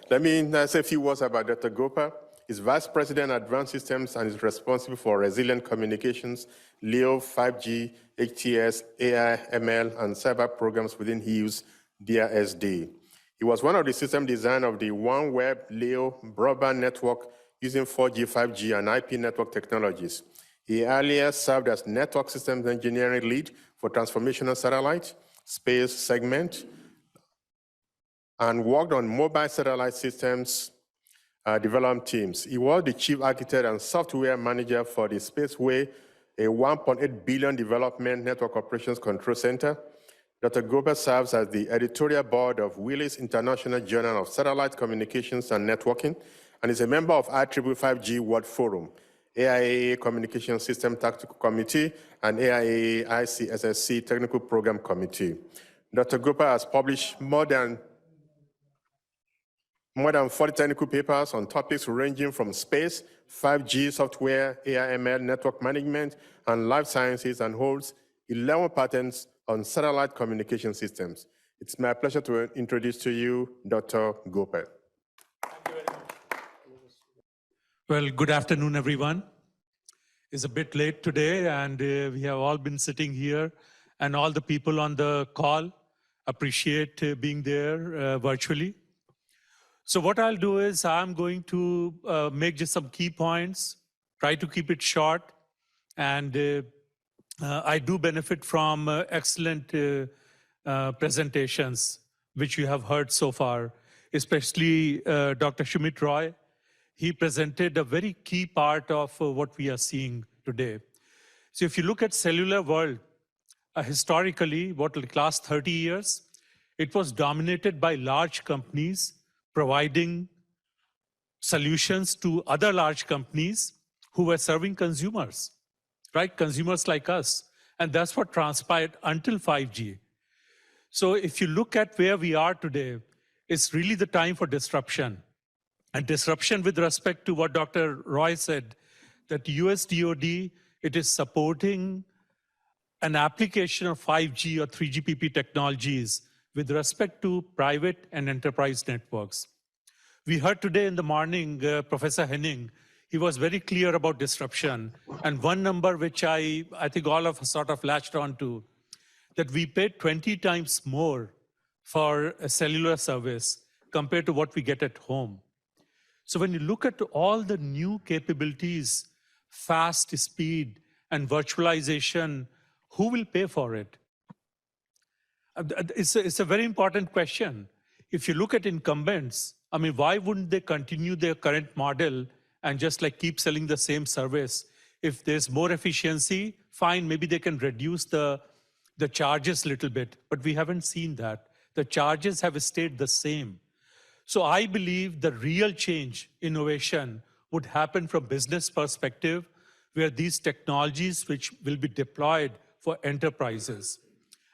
Let me say a few words about Dr. Gopal. He's Vice President Advanced Systems and is responsible for resilient communications, LEO, 5G, HTS, AI, ML, and cyber programs within Hughes DRSD. He was one of the system designers of the OneWeb LEO broadband network using 4G, 5G, and IP network technologies. He earlier served as network systems engineering lead for transformational satellite, space segment, and worked on mobile satellite systems development teams. He was the chief architect and software manager for the Spaceway, a $1.8 billion development network operations control center. Dr. Gopal serves as the editorial board of Willis International Journal of Satellite Communications and Networking, and is a member of IEEE 5G World Forum, AIAA Communication System Tactical Committee, and AIAA ICSSC Technical Program Committee. Dr. Gopal has published more than 40 technical papers on topics ranging from space, 5G software, AI/ML, network management, and life sciences, and holds 11 patents on satellite communication systems. It's my pleasure to introduce to you Dr. Gopal. Thank you very much. Well, good afternoon, everyone. It's a bit late today, and we have all been sitting here, and all the people on the call appreciate being there virtually. So what I'll do is I'm going to make just some key points, try to keep it short, and I do benefit from excellent presentations, which you have heard so far, especially Dr. Shumit Roy. He presented a very key part of what we are seeing today. So if you look at cellular world, historically, like last 30 years, it was dominated by large companies providing solutions to other large companies who were serving consumers, right? Consumers like us. And that's what transpired until 5G. So if you look at where we are today, it's really the time for disruption. And disruption with respect to what Dr. Roy said, that US DoD, it is supporting an application of 5G or 3GPP technologies with respect to private and enterprise networks. We heard today in the morning, Professor Henning, he was very clear about disruption. And one number which I think all of us sort of latched on to, that we paid 20 times more for a cellular service compared to what we get at home. So when you look at all the new capabilities, fast speed and virtualization, who will pay for it? It's a very important question. If you look at incumbents, I mean, why wouldn't they continue their current model and just like keep selling the same service? If there's more efficiency, fine, maybe they can reduce the charges a little bit, but we haven't seen that. The charges have stayed the same. So I believe the real change, innovation, would happen from business perspective, where these technologies which will be deployed for enterprises.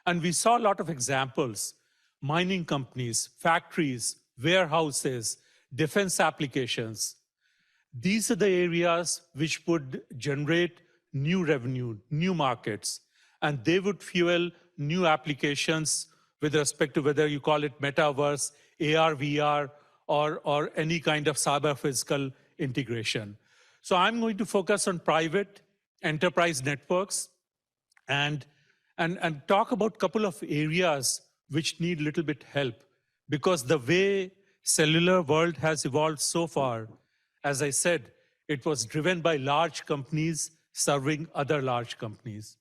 And we saw a lot of examples, mining companies, factories, warehouses, defense applications. These are the areas which would generate new revenue, new markets, and they would fuel new applications with respect to whether you call it metaverse, AR, VR, or any kind of cyber physical integration. So I'm going to focus on private enterprise networks and talk about a couple of areas which need a little bit help, because the way cellular world has evolved so far, as I said, it was driven by large companies serving other large companies.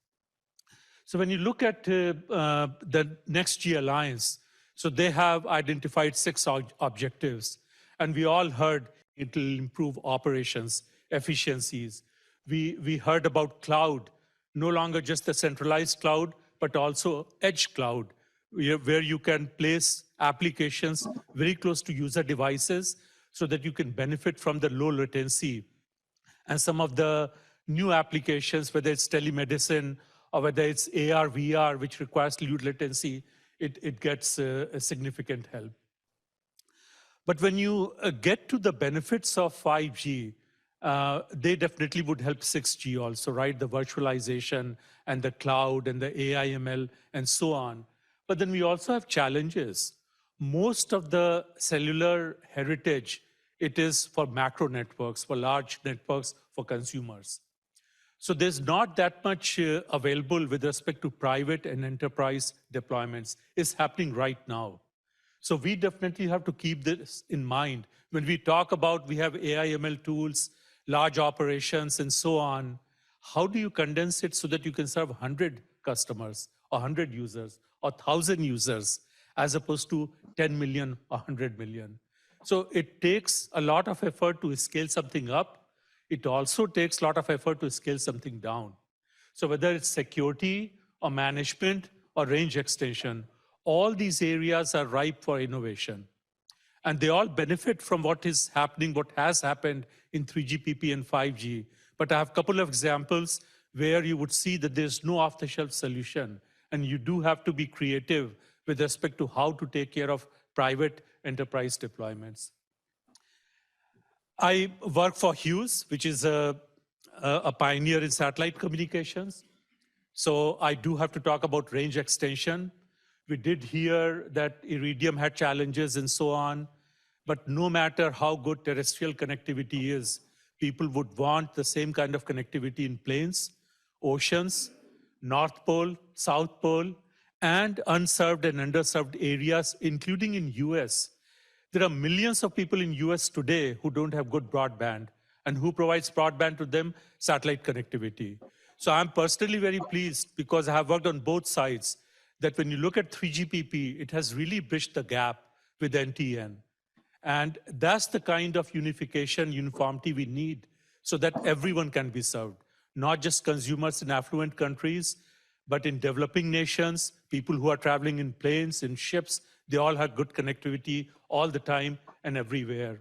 So when you look at the NextG Alliance, so they have identified 6 objectives, and we all heard it will improve operations, efficiencies. We heard about cloud, no longer just the centralized cloud, but also edge cloud, where you can place applications very close to user devices so that you can benefit from the low latency. And some of the new applications, whether it's telemedicine or whether it's AR, VR, which requires low latency, it gets a significant help. But when you get to the benefits of 5G, they definitely would help 6G also, right? The virtualization and the cloud and the AI, ML, and so on. But then we also have challenges. most of the cellular heritage, it is for macro networks, for large networks, for consumers. So there's not that much available with respect to private and enterprise deployments. It's happening right now. So we definitely have to keep this in mind. When we talk about we have AI ML tools, large operations, and so on, how do you condense it so that you can serve 100 customers, or 100 users, or 1,000 users, as opposed to 10 million or 100 million? So it takes a lot of effort to scale something up. It also takes a lot of effort to scale something down. So whether it's security or management or range extension, all these areas are ripe for innovation. And they all benefit from what is happening, what has happened in 3GPP and 5G. But I have a couple of examples where you would see that there's no off-the-shelf solution. And you do have to be creative with respect to how to take care of private enterprise deployments. I work for Hughes, which is a pioneer in satellite communications. So I do have to talk about range extension. We did hear that Iridium had challenges and so on, but no matter how good terrestrial connectivity is, people would want the same kind of connectivity in plains, oceans, North Pole, South Pole, and unserved and underserved areas, including in US. There are millions of people in US today who don't have good broadband, and who provides broadband to them? Satellite connectivity. So I'm personally very pleased because I have worked on both sides that when you look at 3GPP, it has really bridged the gap with NTN. And that's the kind of unification, uniformity we need so that everyone can be served, not just consumers in affluent countries, but in developing nations, people who are traveling in planes, in ships, they all have good connectivity all the time and everywhere.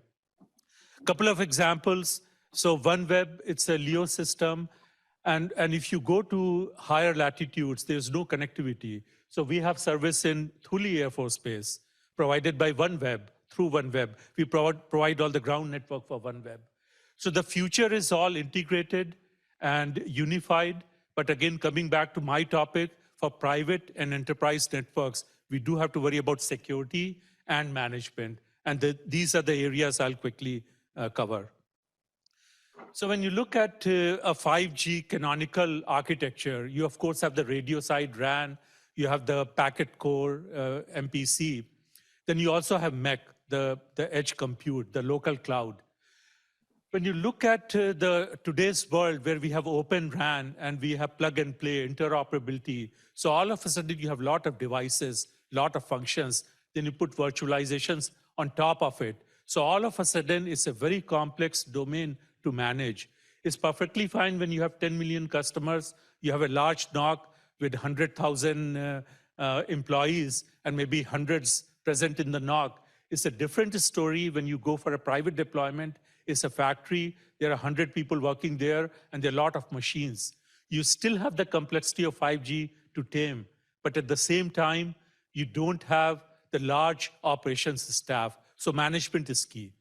A couple of examples. So OneWeb, it's a LEO system. And if you go to higher latitudes, there's no connectivity. So we have service in Thule Air Force Base, provided by OneWeb, through OneWeb. We provide all the ground network for OneWeb. So the future is all integrated and unified. But again, coming back to my topic, for private and enterprise networks, we do have to worry about security and management. And these are the areas I'll quickly cover. So when you look at a 5G canonical architecture, you of course have the radio side RAN, you have the packet core MPC, then you also have MEC, the edge compute, the local cloud. When you look at today's world where we have open RAN and we have plug and play interoperability, so all of a sudden you have a lot of devices, lot of functions, then you put virtualizations on top of it. So all of a sudden it's a very complex domain to manage. It's perfectly fine when you have 10 million customers, you have a large NOC with 100,000 employees and maybe hundreds present in the NOC. It's a different story when you go for a private deployment. It's a factory, there are 100 people working there, and there are a lot of machines. You still have the complexity of 5G to tame, but at the same time, you don't have the large operations staff. So management is key.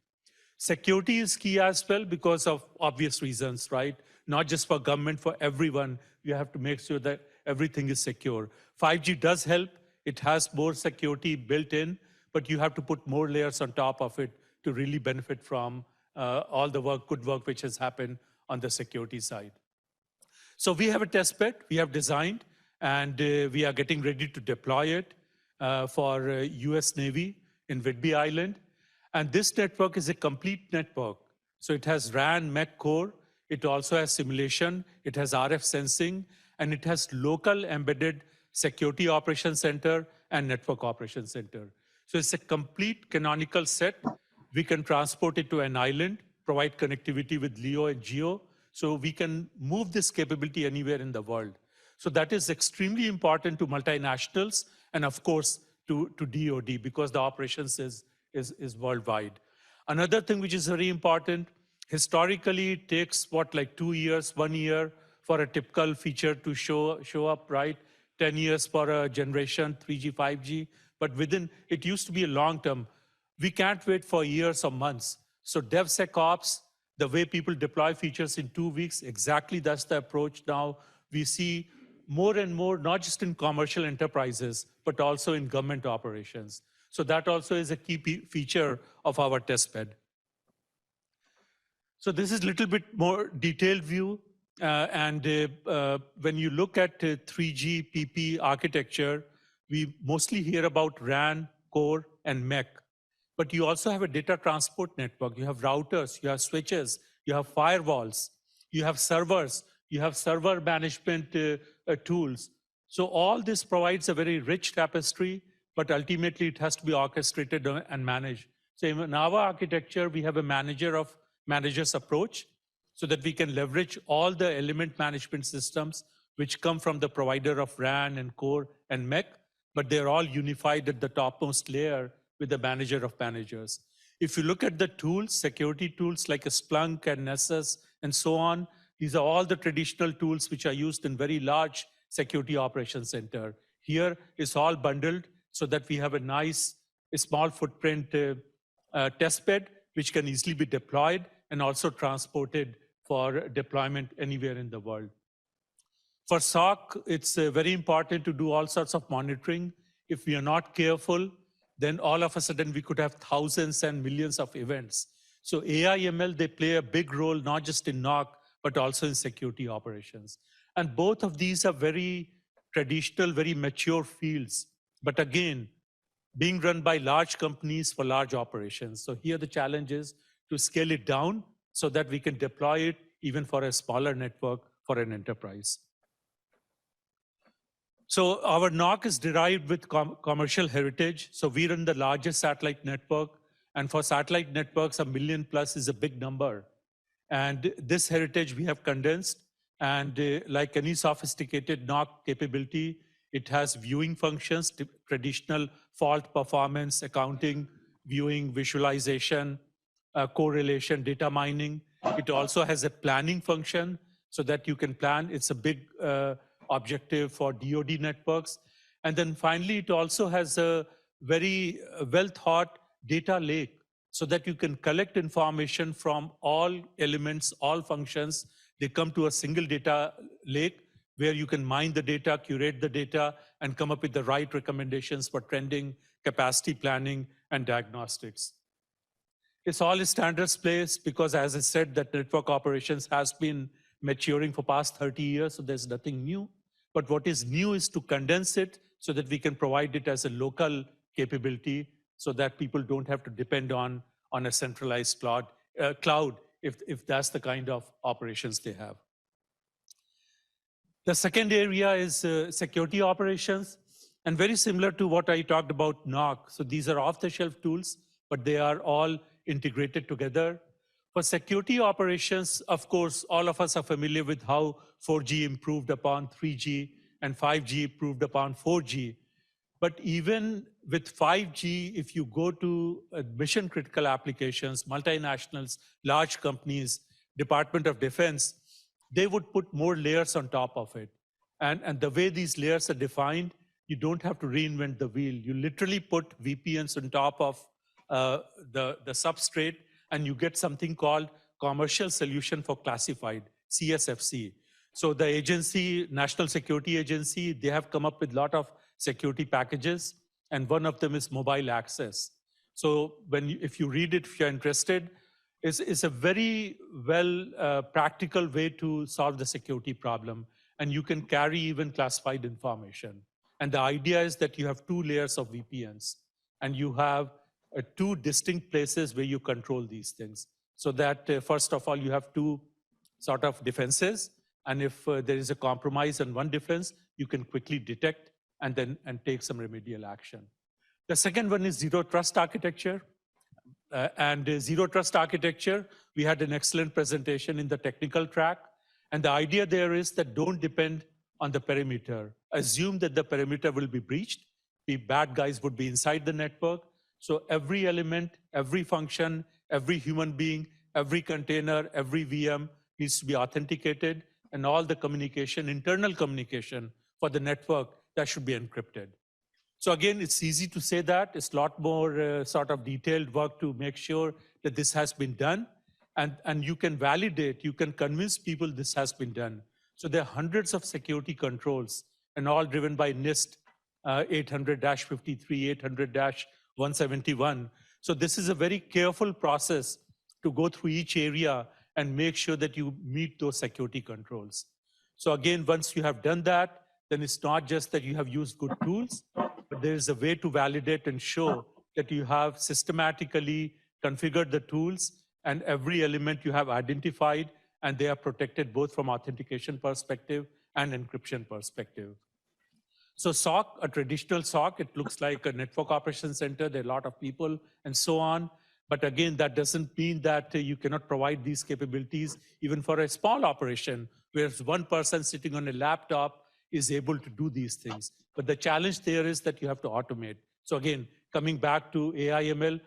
Security is key as well because of obvious reasons, right? Not just for government, for everyone, you have to make sure that everything is secure. 5G does help. It has more security built in, but you have to put more layers on top of it to really benefit from all the work, good work, which has happened on the security side. So we have a test bed we have designed, and we are getting ready to deploy it for US Navy in Whidbey Island. And this network is a complete network. So it has RAN, MEC core, it also has simulation, it has RF sensing, and it has local embedded security operations center and network operations center. So it's a complete canonical set. We can transport it to an island, provide connectivity with LEO and GEO, so we can move this capability anywhere in the world. So that is extremely important to multinationals and of course to DoD because the operations is worldwide. Another thing which is very important, historically it takes like 2 years, 1 year for a typical feature to show up, right? 10 years for a generation, 3G, 5G, but it used to be a long term. We can't wait for years or months. So DevSecOps, the way people deploy features in 2 weeks, exactly that's the approach now. We see more and more, not just in commercial enterprises, but also in government operations. So that also is a key feature of our testbed. So this is a little bit more detailed view. When you look at 3GPP architecture, we mostly hear about RAN, core, and MEC. But you also have a data transport network. You have routers, you have switches, you have firewalls, you have servers, you have server management tools. So all this provides a very rich tapestry, but ultimately it has to be orchestrated and managed. So in our architecture, we have a managers approach so that we can leverage all the element management systems which come from the provider of RAN and core and MEC, but they're all unified at the topmost layer with the manager of managers. If you look at the tools, security tools like a Splunk and Nessus and so on, these are all the traditional tools which are used in very large security operations center. Here it's all bundled so that we have a small footprint testbed which can easily be deployed and also transported for deployment anywhere in the world. For SOC, it's very important to do all sorts of monitoring. If we are not careful, then all of a sudden we could have thousands and millions of events. So AI, ML, they play a big role, not just in NOC, but also in security operations. And both of these are very traditional, very mature fields. But again, being run by large companies for large operations. So here the challenge is to scale it down so that we can deploy it even for a smaller network for an enterprise. So our NOC is derived with commercial heritage. So we run the largest satellite network. And for satellite networks, 1 million plus is a big number. And this heritage we have condensed. And like any sophisticated NOC capability, it has viewing functions, traditional fault performance, accounting, viewing, visualization, correlation, data mining. It also has a planning function so that you can plan. It's a big objective for DoD networks. And then finally, it also has a very well thought data lake so that you can collect information from all elements, all functions. They come to a single data lake where you can mine the data, curate the data, and come up with the right recommendations for trending, capacity planning, and diagnostics. It's all standards-based because, as I said, that network operations has been maturing for past 30 years, so there's nothing new. But what is new is to condense it so that we can provide it as a local capability so that people don't have to depend on a centralized cloud if that's the kind of operations they have. The second area is security operations, and very similar to what I talked about NOC. So these are off-the-shelf tools, but they are all integrated together. For security operations, of course, all of us are familiar with how 4G improved upon 3G and 5G improved upon 4G. But even with 5G, if you go to mission-critical applications, multinationals, large companies, Department of Defense, they would put more layers on top of it. And the way these layers are defined, you don't have to reinvent the wheel. You literally put VPNs on top of the substrate, and you get something called Commercial Solution for Classified, CSFC. So the agency, National Security Agency, they have come up with a lot of security packages, and one of them is mobile access. So if you read it, if you're interested, it's a very practical way to solve the security problem, and you can carry even classified information. And the idea is that you have 2 layers of VPNs, and you have 2 distinct places where you control these things. So that first of all, you have 2 sort of defenses, and if there is a compromise on one defense, you can quickly detect and take some remedial action. The second one is zero trust architecture. Zero trust architecture, we had an excellent presentation in the technical track. And the idea there is that don't depend on the perimeter. Assume that the perimeter will be breached. The bad guys would be inside the network. So every element, every function, every human being, every container, every VM needs to be authenticated, and all the communication, internal communication for the network, that should be encrypted. So again, it's easy to say that. It's a lot more sort of detailed work to make sure that this has been done. And you can validate, you can convince people this has been done. So there are hundreds of security controls, and all driven by NIST 800-53, 171. So this is a very careful process to go through each area and make sure that you meet those security controls. So again, once you have done that, then it's not just that you have used good tools, but there is a way to validate and show that you have systematically configured the tools and every element you have identified, and they are protected both from authentication perspective and encryption perspective. So SOC, a traditional SOC, it looks like a network operations center. There are a lot of people and so on. But again, that doesn't mean that you cannot provide these capabilities even for a small operation, where one person sitting on a laptop is able to do these things. But the challenge there is that you have to automate. So again, coming back to AI ML,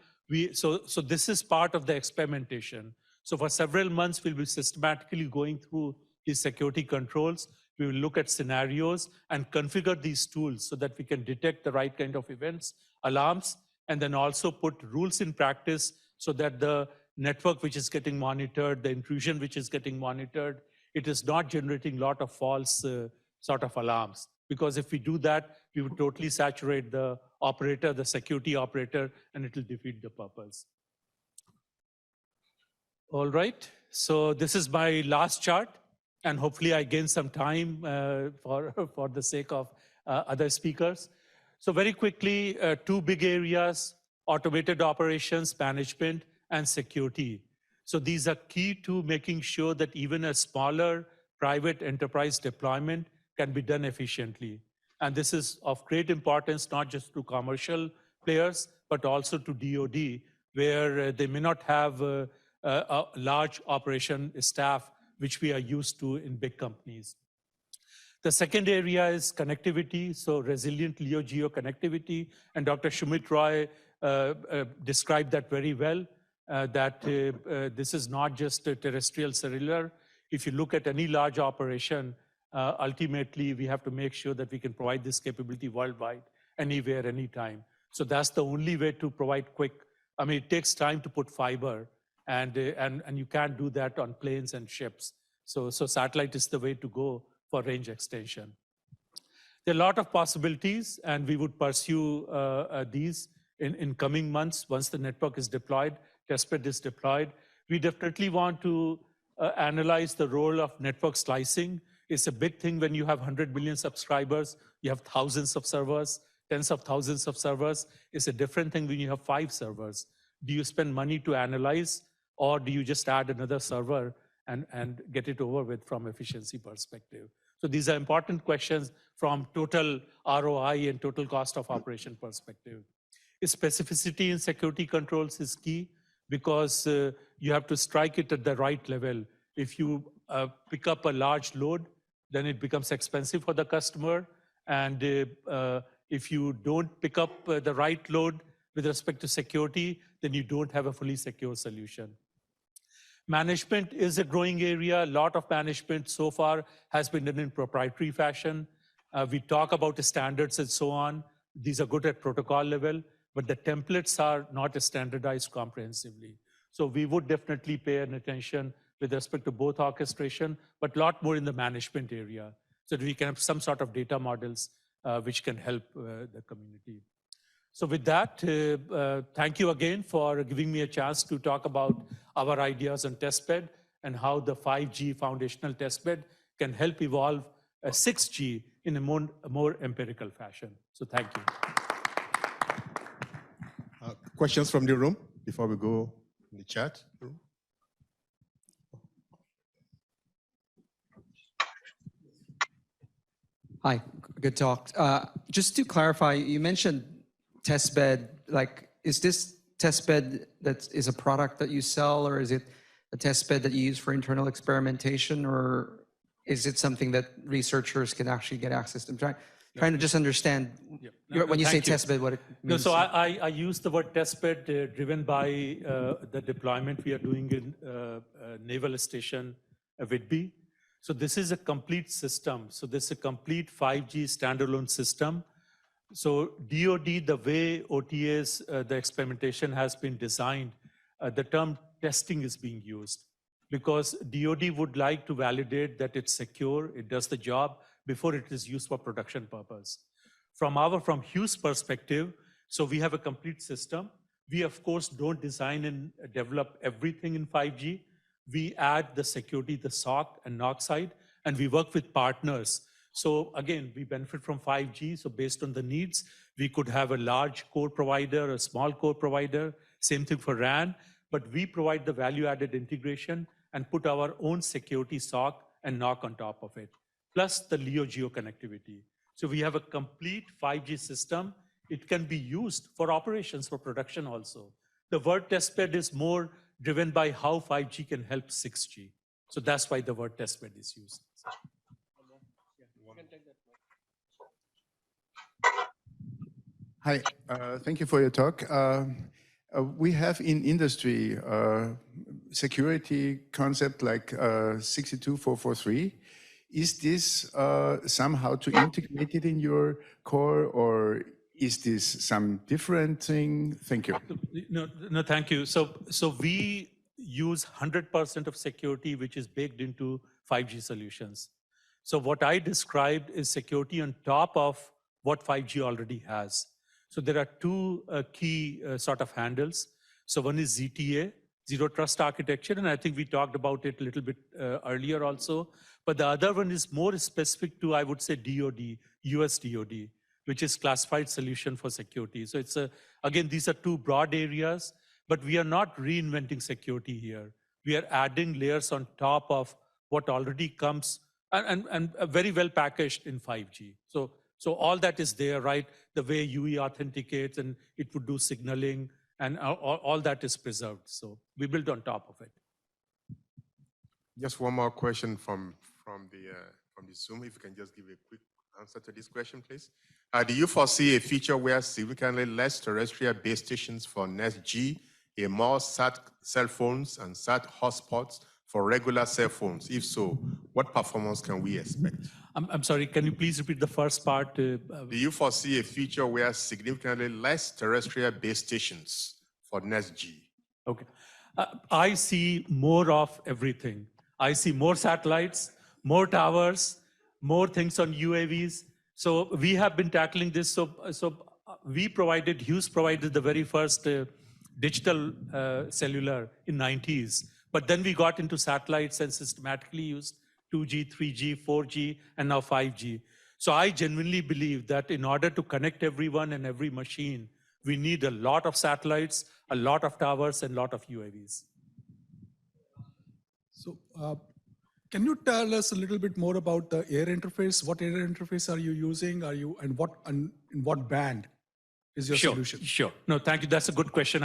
so this is part of the experimentation. So for several months, we'll be systematically going through these security controls. We will look at scenarios and configure these tools so that we can detect the right kind of events, alarms, and then also put rules in practice so that the network which is getting monitored, the intrusion which is getting monitored, it is not generating a lot of false sort of alarms. Because if we do that, we would totally saturate the operator, the security operator, and it will defeat the purpose. All right, so this is my last chart, and hopefully I gain some time for the sake of other speakers. So very quickly, two big areas: automated operations management and security. So these are key to making sure that even a smaller private enterprise deployment can be done efficiently. And this is of great importance, not just to commercial players, but also to DoD, where they may not have a large operation staff, which we are used to in big companies. The second area is connectivity, so resilient LEO-GEO connectivity, and Dr. Shumit Roy described that very well, that this is not just a terrestrial cellular. If you look at any large operation, ultimately we have to make sure that we can provide this capability worldwide, anywhere, anytime. So that's the only way to provide quick. I mean, it takes time to put fiber, and you can't do that on planes and ships. So satellite is the way to go for range extension. There are a lot of possibilities, and we would pursue these in coming months once the network is deployed, testbed is deployed. We definitely want to analyze the role of network slicing. It's a big thing when you have 100 million subscribers, you have thousands of servers, tens of thousands of servers. It's a different thing when you have 5 servers. Do you spend money to analyze, or do you just add another server and get it over with from efficiency perspective? So these are important questions from total ROI and total cost of operation perspective. Specificity in security controls is key, because you have to strike it at the right level. If you pick up a large load, then it becomes expensive for the customer. And if you don't pick up the right load with respect to security, then you don't have a fully secure solution. Management is a growing area. A lot of management so far has been done in proprietary fashion. We talk about the standards and so on. These are good at protocol level, but the templates are not standardized comprehensively. So we would definitely pay an attention with respect to both orchestration, but a lot more in the management area, so that we can have some sort of data models which can help the community. So with that, thank you again for giving me a chance to talk about our ideas on testbed and how the 5G foundational testbed can help evolve 6G in a more empirical fashion. So thank you. Questions from the room before we go in the chat room? Hi, good talk. Just to clarify, you mentioned testbed. Like, is this testbed that is a product that you sell, or is it a testbed that you use for internal experimentation, or is it something that researchers can actually get access to? I'm trying to just understand when you say testbed, what it means. No, so I use the word testbed driven by the deployment we are doing in Naval Station Whitby. So this is a complete system. So this is a complete 5G standalone system. So DoD, the way OTAs, the experimentation has been designed, the term testing is being used, because DoD would like to validate that it's secure, it does the job before it is used for production purpose. From Hughes perspective, So we have a complete system. We, of course, don't design and develop everything in 5G. We add the security, the SOC and NOC side, and we work with partners. So again, we benefit from 5G. So based on the needs, we could have a large core provider, a small core provider, same thing for RAN, but we provide the value-added integration and put our own security SOC and NOC on top of it, plus the LEO geo connectivity. So we have a complete 5G system. It can be used for operations, for production also. The word testbed is more driven by how 5G can help 6G. So that's why the word testbed is used. Hi, thank you for your talk. We have in industry security concept like 62443. Is this somehow to integrate it in your core, or is this some different thing? Thank you. No, thank you. So we use 100% of security, which is baked into 5G solutions. So what I described is security on top of what 5G already has. So there are two key sort of handles. So one is ZTA, Zero Trust Architecture, and I think we talked about it a little bit earlier also. But the other one is more specific to, I would say, DoD, US DoD, which is classified solution for security. So it's again, these are two broad areas, but we are not reinventing security here. We are adding layers on top of what already comes and very well packaged in 5G. So all that is there, right? The way UE authenticates and it would do signaling and all that is preserved. So we build on top of it. Just one more question from the Zoom. If you can just give a quick answer to this question, please. Do you foresee a future where significantly less terrestrial base stations for NextG, a more SAT cell phones and SAT hotspots for regular cell phones? If so, what performance can we expect? I'm sorry, can you please repeat the first part? Do you foresee a future where significantly less terrestrial base stations for NextG? Okay. I see more of everything. I see more satellites, more towers, more things on UAVs. So we have been tackling this. So we provided, Hughes provided the very first digital cellular in 90s. But then we got into satellites and systematically used 2G, 3G, 4G, and now 5G. So I genuinely believe that in order to connect everyone and every machine, we need a lot of satellites, a lot of towers, and a lot of UAVs. So can you tell us a little bit more about the air interface? What air interface are you using? And what band is your solution? Sure. No, thank you. That's a good question.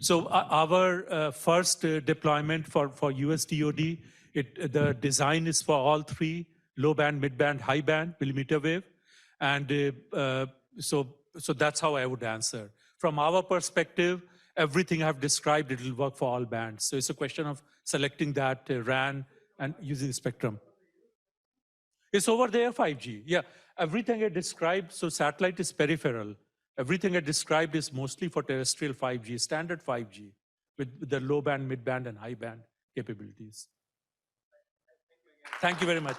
So our first deployment for US DoD, the design is for all three: low band, mid band, high band, millimeter wave, and so that's how I would answer. From our perspective, everything I've described, it will work for all bands. So it's a question of selecting that RAN and using the spectrum. It's over there, 5G. Yeah, everything I described, so satellite is peripheral. Everything I described is mostly for terrestrial 5G, standard 5G, with the low band, mid band, and high band capabilities. Thank you very much.